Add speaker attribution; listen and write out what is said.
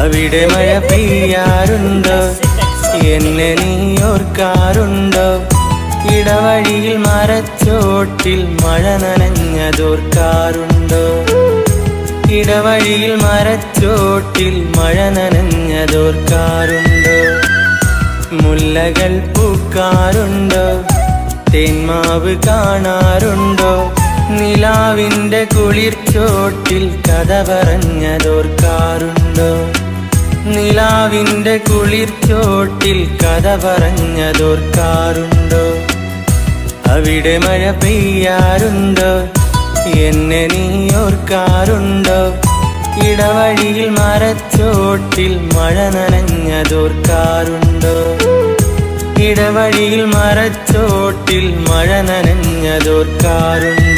Speaker 1: അവിടെ മഴ പെയ്യാറുണ്ടോ? എന്നെ നീ ഓർക്കാറുണ്ടോ? ഇടവഴിയിൽ മരച്ചോട്ടിൽ മഴ നനഞ്ഞതോർക്കാറുണ്ടോ? ഇടവഴിയിൽ മരച്ചോട്ടിൽ മഴ നനഞ്ഞതോർക്കാറുണ്ടോ? മുല്ലകൾ പൂക്കാറുണ്ടോ? തേന്മാവ് കാണാറുണ്ടോ? നിലാവിൻ്റെ കുളിർച്ചോട്ടിൽ കഥ പറഞ്ഞതോർക്കാറുണ്ടോ? നിലാവിൻ്റെ കുളിർച്ചോട്ടിൽ കഥ പറഞ്ഞതോർക്കാറുണ്ടോ? അവിടെ മഴ പെയ്യാറുണ്ടോ? എന്നെ നീ ഓർക്കാറുണ്ടോ? ഇടവഴിയിൽ മരച്ചോട്ടിൽ മഴ നനഞ്ഞതോർക്കാറുണ്ടോ? ഇടവഴിയിൽ മരച്ചോട്ടിൽ മഴ നനഞ്ഞതോർക്കാറുണ്ടോ?